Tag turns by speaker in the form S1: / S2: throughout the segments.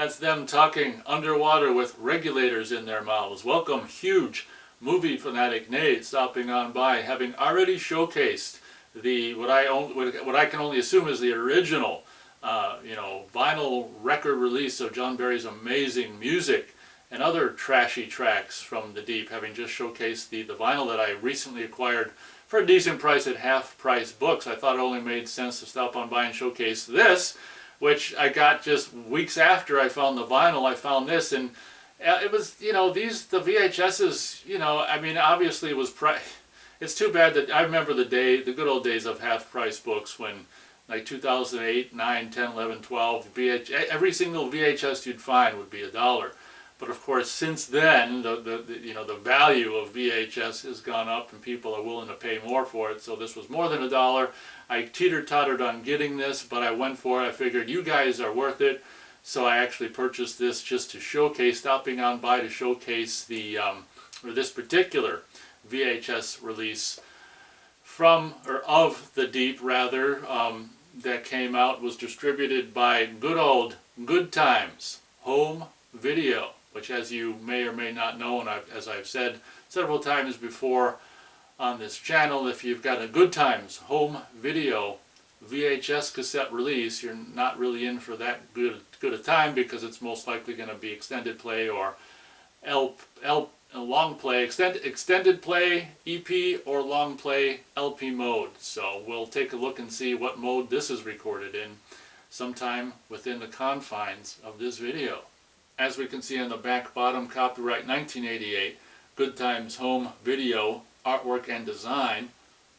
S1: That's them talking underwater with regulators in their mouths. Welcome, huge movie fanatic Nate, stopping on by, having already showcased the what I can only assume is the original, vinyl record release of John Barry's amazing music and other trashy tracks from the deep. Having just showcased the vinyl that I recently acquired for a decent price at Half Price Books, I thought it only made sense to stop on by and showcase this, which I got just weeks after I found the vinyl. I found this, and it was, the VHSs, obviously it was it's too bad that I remember the good old days of Half Price Books when, like 2008, 9, 10, 11, 12, every single VHS you'd find would be $1. But of course, since then, the value of VHS has gone up, and people are willing to pay more for it. So this was more than $1. I teeter-tottered on getting this, but I went for it. I figured you guys are worth it, so I actually purchased this just to showcase, stopping on by to showcase this particular VHS release of the deep, rather, that came out, was distributed by good old Good Times Home Video, which, as you may or may not know, and as I've said several times before on this channel, if you've got a Good Times Home Video VHS cassette release, you're not really in for that good a time, because it's most likely going to be extended play or long play, extended play EP, or long play LP mode. So we'll take a look and see what mode this is recorded in sometime within the confines of this video. As we can see on the back bottom, copyright 1988, Good Times Home Video, artwork and design,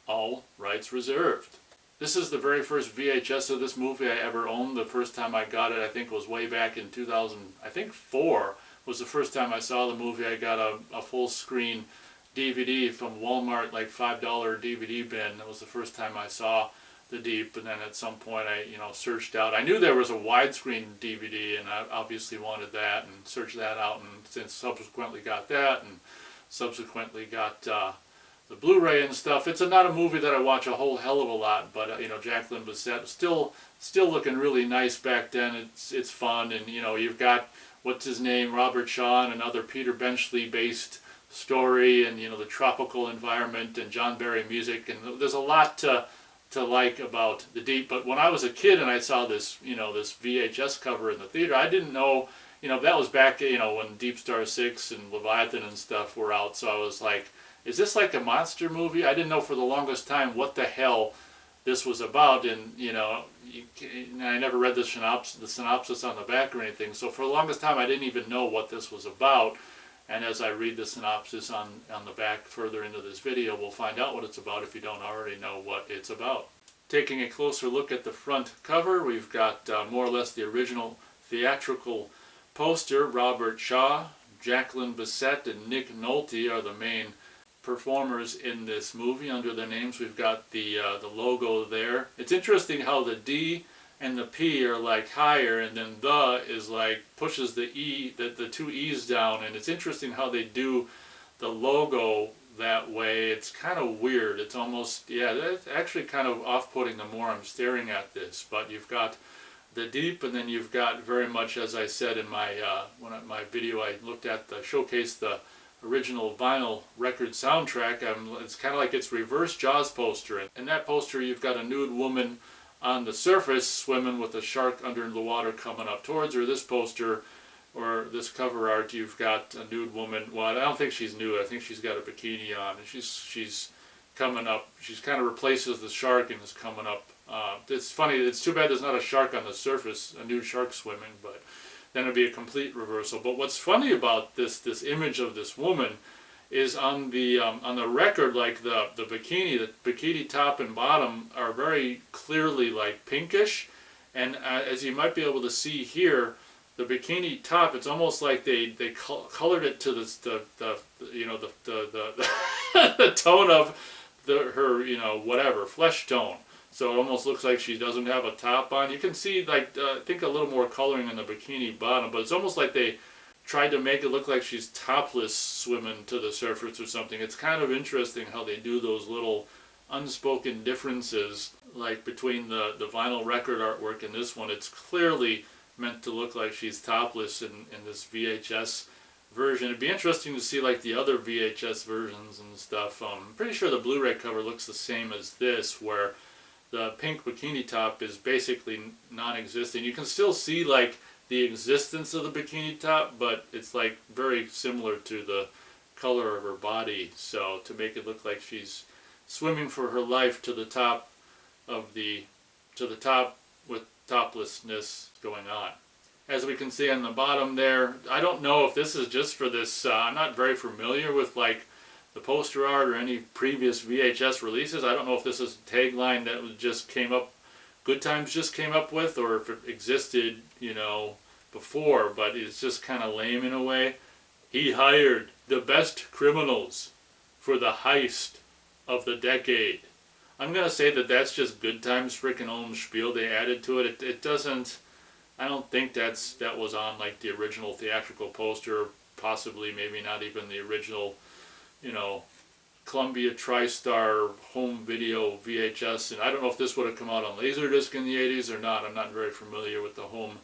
S1: all rights reserved. This is the very first VHS of this movie I ever owned. The first time I got it, I think, was way back in 2004 was the first time I saw the movie. I got a full screen DVD from Walmart, like $5 DVD bin. That was the first time I saw the deep, and then at some point I searched out. I knew there was a widescreen DVD, and I obviously wanted that, and searched that out, and since subsequently got that, and subsequently got the Blu-ray and stuff. It's not a movie that I watch a whole hell of a lot, but Jacqueline Bisset still looking really nice back then. It's fun, and you've got what's his name, Robert Shaw, and another Peter Benchley based story, and the tropical environment and John Barry music, and there's a lot to like about the deep. But when I was a kid and I saw this this VHS cover in the theater, I didn't know that was back when Deep Star 6 and Leviathan and stuff were out. So I was like, is this like a monster movie? I didn't know for the longest time what the hell this was about, and I never read the synopsis on the back or anything. So for the longest time I didn't even know what this was about. And as I read the synopsis on the back further into this video, we'll find out what it's about if you don't already know what it's about. Taking a closer look at the front cover, we've got more or less the original theatrical poster. Robert Shaw, Jacqueline Bisset, and Nick Nolte are the main performers in this movie. Under their names, we've got the logo there. It's interesting how the D and the P are like higher, and then the is like pushes the E, the two E's down, and it's interesting how they do the logo that way. It's kind of weird. It's almost, that's actually kind of off-putting the more I'm staring at this. But you've got the deep, and then you've got, very much as I said in my my video, I looked at showcased the original vinyl record soundtrack. It's kind of like its reverse Jaws poster. In that poster, you've got a nude woman on the surface swimming with a shark under the water coming up towards her. This poster, or this cover art, you've got a nude woman. Well, I don't think she's nude. I think she's got a bikini on, and she's coming up. She's kind of replaces the shark and is coming up. It's funny. It's too bad there's not a shark on the surface, a nude shark swimming, but then it'd be a complete reversal. But what's funny about this image of this woman is on the record, like the bikini top and bottom are very clearly like pinkish, and as you might be able to see here, the bikini top, it's almost like they colored it to the tone of her whatever flesh tone. So it almost looks like she doesn't have a top on. You can see, like, I think a little more coloring in the bikini bottom, but it's almost like they tried to make it look like she's topless swimming to the surface or something. It's kind of interesting how they do those little unspoken differences, like between the vinyl record artwork and this one. It's clearly meant to look like she's topless in this VHS version. It'd be interesting to see like the other VHS versions and stuff. I'm pretty sure the Blu-ray cover looks the same as this, where the pink bikini top is basically non-existent. You can still see like the existence of the bikini top, but it's like very similar to the color of her body. So to make it look like she's swimming for her life to the top with toplessness going on. As we can see on the bottom there, I don't know if this is just for this, I'm not very familiar with like the poster art or any previous VHS releases. I don't know if this is a tagline that just came up, Good Times just came up with, or if it existed, you know, before, but it's just kind of lame in a way. He hired the best criminals for the heist of the decade. I'm going to say that that's just Good Times freaking own spiel they added to it. It doesn't, I don't think that was on like the original theatrical poster, possibly maybe not even the original, you know, Columbia TriStar home video VHS. And I don't know if this would have come out on Laserdisc in the 80s or not. I'm not very familiar with the home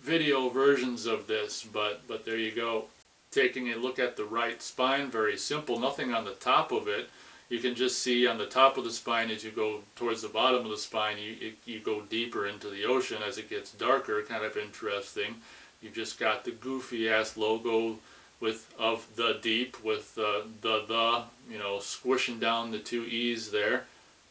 S1: video versions of this, but there you go. Taking a look at the right spine, very simple, nothing on the top of it. You can just see on the top of the spine, as you go towards the bottom of the spine, you go deeper into the ocean as it gets darker. Kind of interesting. You've just got the goofy ass logo of the deep with the you know, squishing down the two E's there.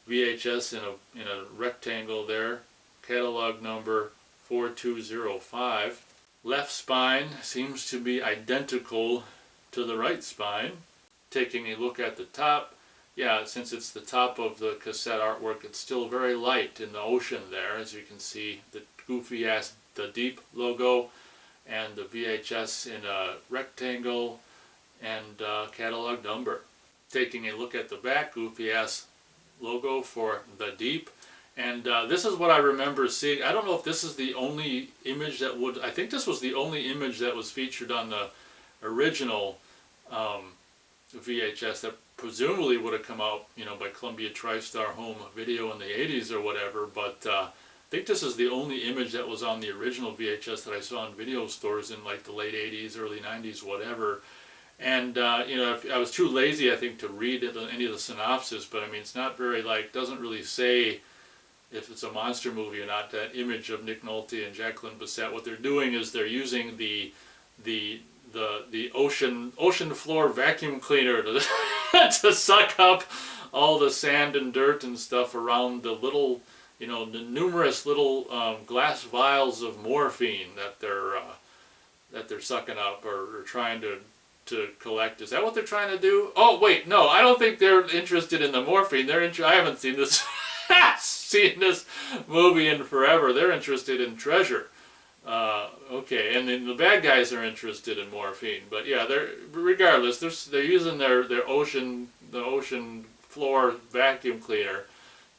S1: VHS in a rectangle there. Catalog number 4205. Left spine seems to be identical to the right spine. Taking a look at the top, yeah, since it's the top of the cassette artwork, it's still very light in the ocean there. As you can see, the goofy ass, the deep logo, and the VHS in a rectangle, and catalog number. Taking a look at the back, goofy ass logo for the deep. And this is what I remember seeing. I don't know if this is the only image that would, I think this was the only image that was featured on the original VHS that presumably would have come out, you know, by Columbia TriStar Home Video in the 80s or whatever, but I think this is the only image that was on the original VHS that I saw in video stores in like the late 80s, early 90s, whatever. And, you know, I was too lazy, I think, to read any of the synopsis, but I mean, it's not very, like, doesn't really say if it's a monster movie or not. That image of Nick Nolte and Jacqueline Bisset, what they're doing is they're using the ocean floor vacuum cleaner to, to suck up all the sand and dirt and stuff around the little, you know, the numerous little glass vials of morphine that they're sucking up or trying to collect. Is that what they're trying to do? Oh wait, no, I don't think they're interested in the morphine. I haven't seen this seen this movie in forever. They're interested in treasure. Okay, and then the bad guys are interested in morphine. But yeah, regardless, they're using the ocean floor vacuum cleaner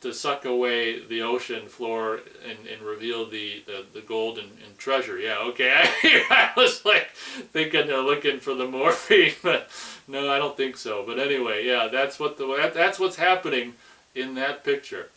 S1: to suck away the ocean floor and reveal the gold and treasure. Yeah, okay. I was like thinking they're looking for the morphine, but no, I don't think so. But anyway, yeah, that's what's happening in that picture.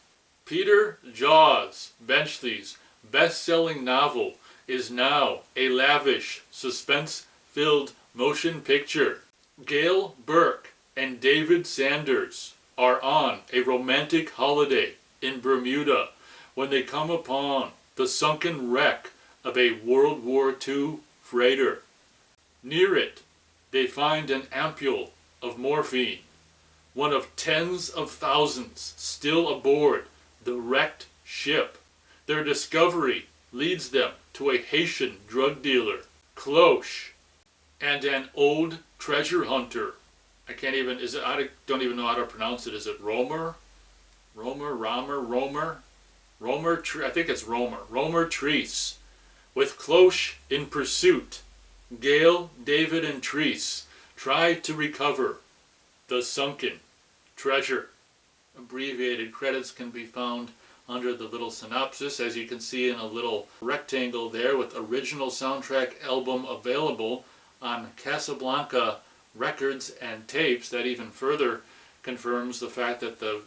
S1: Peter Jaws Benchley's best-selling novel is now a lavish, suspense-filled motion picture. Gail Burke and David Sanders are on a romantic holiday in Bermuda when they come upon the sunken wreck of a World War II freighter. Near it, they find an ampule of morphine, one of tens of thousands still aboard the wrecked ship. Their discovery leads them to a Haitian drug dealer, Cloche, and an old treasure hunter. I don't even know how to pronounce it. Is it Romer? I think it's Romer. Romer Treese. With Cloche in pursuit, Gail, David, and Treese try to recover the sunken treasure. Abbreviated credits can be found under the little synopsis, as you can see in a little rectangle there, with original soundtrack album available on Casablanca Records and Tapes. That even further confirms the fact that the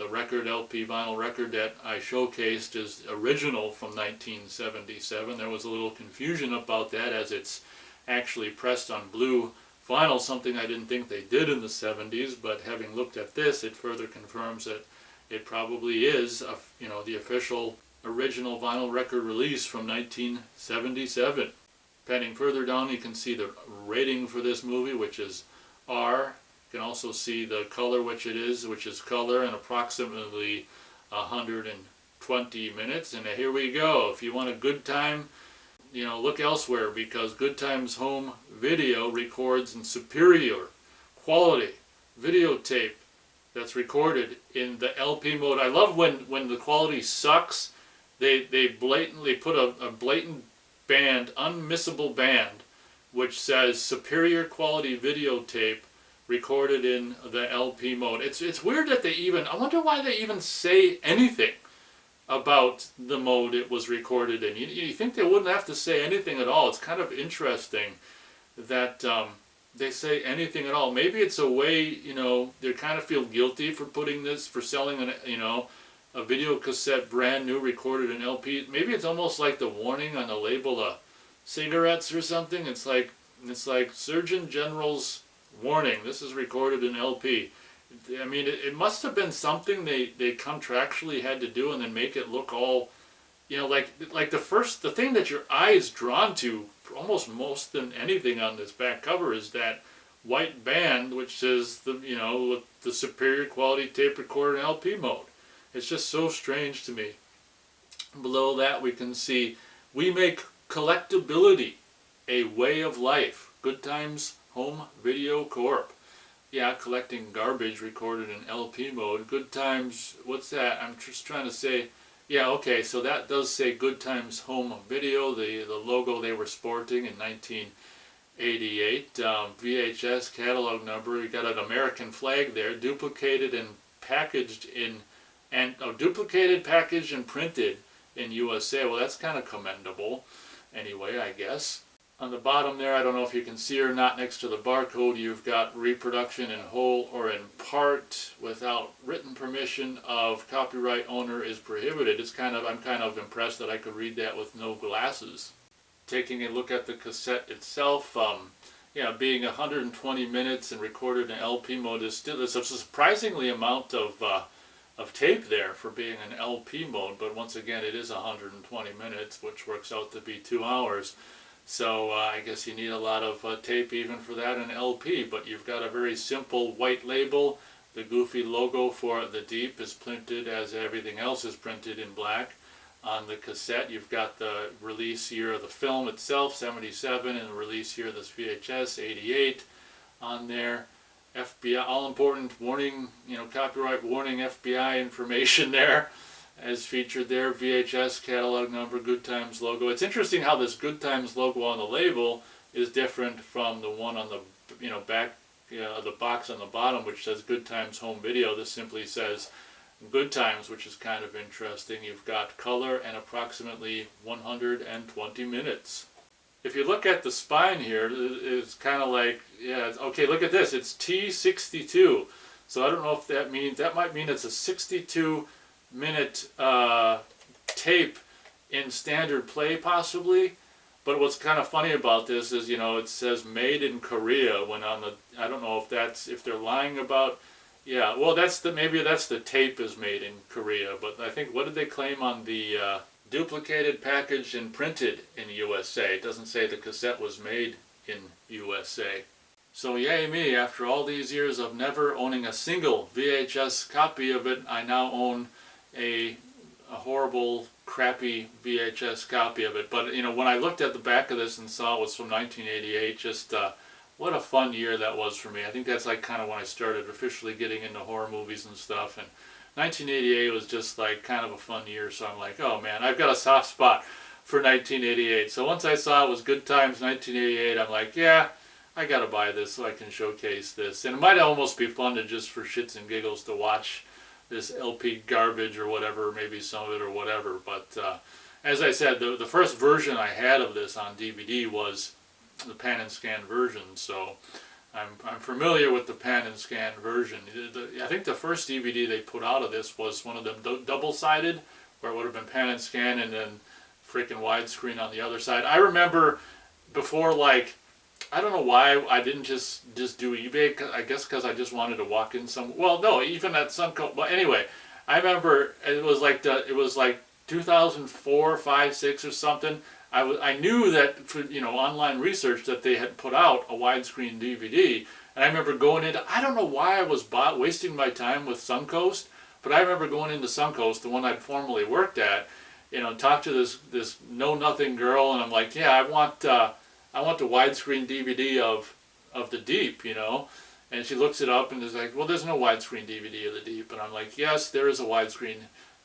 S1: record, LP vinyl record that I showcased is original from 1977. There was a little confusion about that, as it's actually pressed on blue vinyl, something I didn't think they did in the 70s, but having looked at this, it further confirms that it probably is the official original vinyl record release from 1977. Panning further down, you can see the rating for this movie, which is R. You can also see the color, which is color, and approximately 120 minutes. And here we go. If you want a good time, look elsewhere, because Good Times Home Video records in superior quality videotape that's recorded in the LP mode. I love when the quality sucks, they blatantly put a blatant band, unmissable band, which says superior quality videotape recorded in the LP mode. It's weird that I wonder why they even say anything about the mode it was recorded in. You think they wouldn't have to say anything at all. It's kind of interesting that they say anything at all. Maybe it's a way, they kind of feel guilty for selling a video cassette brand new recorded in LP. Maybe it's almost like the warning on the label of cigarettes or something. It's like Surgeon General's warning. This is recorded in LP. I mean, it must have been something they contractually had to do, and then make it look all, like the thing that your eye is drawn to almost most than anything on this back cover is that white band, which says the superior quality tape recorder in LP mode. It's just so strange to me. Below that, we can see, we make collectability a way of life. Good Times Home Video Corp. Yeah, collecting garbage recorded in LP mode. Good Times, what's that? I'm just trying to say, yeah, okay, so that does say Good Times Home Video, the logo they were sporting in 1988. VHS catalog number, you got an American flag there, duplicated, packaged, and printed in USA. Well, that's kind of commendable. Anyway, I guess. On the bottom there, I don't know if you can see or not, next to the barcode, you've got reproduction in whole or in part without written permission of copyright owner is prohibited. I'm kind of impressed that I could read that with no glasses. Taking a look at the cassette itself, being 120 minutes and recorded in LP mode is still, there's a surprisingly amount of tape there for being an LP mode, but once again, it is 120 minutes, which works out to be 2 hours. So I guess you need a lot of tape even for that in LP, but you've got a very simple white label. The goofy logo for the Deep is printed as everything else is printed in black. On the cassette, you've got the release year of the film itself, 77, and the release year of this VHS, 88, on there. FBI, all important warning, copyright warning, FBI information there, as featured there. VHS catalog number, Good Times logo. It's interesting how this Good Times logo on the label is different from the one on the back of the box on the bottom, which says Good Times Home Video. This simply says Good Times, which is kind of interesting. You've got color and approximately 120 minutes. If you look at the spine here, it's kind of like, okay, look at this. It's T62. So I don't know if that might mean it's a 62-minute tape in standard play, possibly. But what's kind of funny about this is, it says made in Korea when on the, I don't know if they're lying about, well, maybe that's the tape is made in Korea. But I think, what did they claim on the duplicated, packaged, and printed in USA? It doesn't say the cassette was made in USA. So yay me, after all these years of never owning a single VHS copy of it, I now own a horrible, crappy VHS copy of it. But when I looked at the back of this and saw it was from 1988, just what a fun year that was for me. I think that's like kind of when I started officially getting into horror movies and stuff, and 1988 was just like kind of a fun year, so I'm like, oh man, I've got a soft spot for 1988. So once I saw it was Good Times 1988, I'm like, yeah, I gotta buy this so I can showcase this. And it might almost be fun to just for shits and giggles to watch this LP garbage or whatever, maybe some of it or whatever. But as I said, the first version I had of this on DVD was the pan and scan version, so I'm familiar with the pan and scan version. I think the first DVD they put out of this was one of them double-sided, where it would have been pan and scan and then freaking widescreen on the other side. I remember before, like, I don't know why I didn't just do eBay. I guess because I just wanted to walk in some. Well, no, even at Suncoast. But anyway, I remember it was like 2004, 5, 6 or something. I knew that for online research that they had put out a widescreen DVD, and I remember going into. I don't know why I was wasting my time with Suncoast, but I remember going into Suncoast, the one I'd formerly worked at, talk to this know-nothing girl, and I'm like, yeah, I want the widescreen DVD of The Deep, and she looks it up and is like, well, there's no widescreen DVD of The Deep, and I'm like, yes, there is a widescreen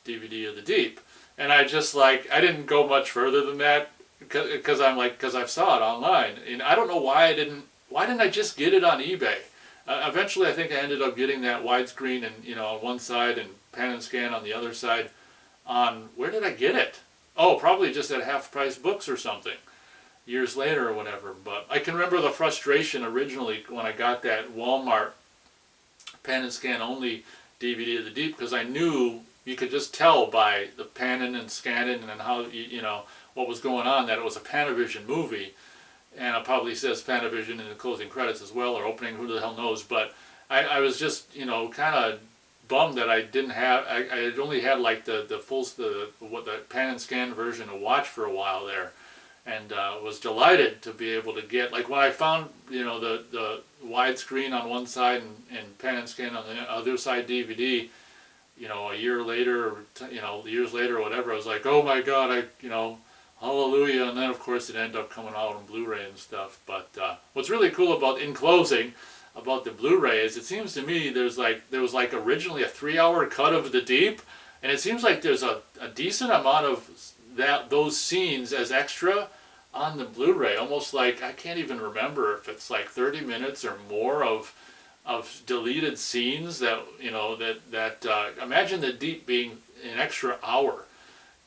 S1: DVD of The Deep, and I didn't go much further than that, because I saw it online, and I don't know why didn't I just get it on eBay? Eventually I think I ended up getting that widescreen and on one side and pan and scan on the other side. Where did I get it? Oh, probably just at Half Price Books or something, years later or whatever. But I can remember the frustration originally when I got that Walmart pan and scan only DVD of The Deep, because I knew you could just tell by the panning and scanning and how what was going on that it was a Panavision movie, and it probably says Panavision in the closing credits as well, or opening, who the hell knows. But I was just kind of bummed that I didn't have. I had only had like the pan and scan version to watch for a while there, and was delighted to be able to get, like, when I found the widescreen on one side and pan and scan on the other side DVD, a year later, years later or whatever, I was like, oh my God, hallelujah. And then of course it ended up coming out on Blu-ray and stuff. But what's really cool about, in closing, about the Blu-ray is, it seems to me there was like originally a 3-hour cut of The Deep, and it seems like there's a decent amount of those scenes as extra on the Blu-ray. Almost like, I can't even remember if it's like 30 minutes or more of deleted scenes that imagine The Deep being an extra hour.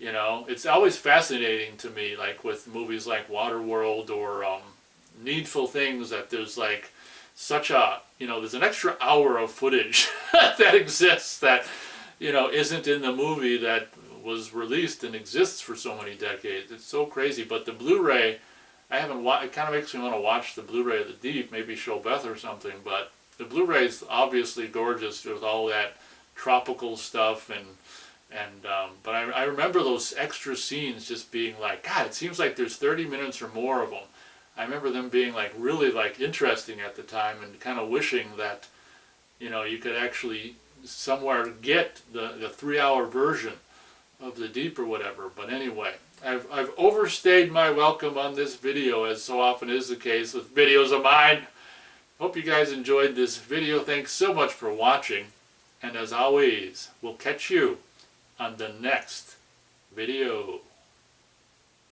S1: It's always fascinating to me, like with movies like Waterworld or Needful Things, that there's like such a there's an extra hour of footage that exists that isn't in the movie that was released and exists for so many decades. It's so crazy. But the Blu-ray, it kind of makes me want to watch the Blu-ray of The Deep, maybe show Beth or something. But the Blu-ray is obviously gorgeous with all that tropical stuff, but I remember those extra scenes just being like, God, it seems like there's 30 minutes or more of them. I remember them being like really like interesting at the time, and kind of wishing that you could actually somewhere get the 3-hour version of The Deep or whatever. But anyway, I've overstayed my welcome on this video, as so often is the case with videos of mine. Hope you guys enjoyed this video. Thanks so much for watching, and as always, we'll catch you on the next video.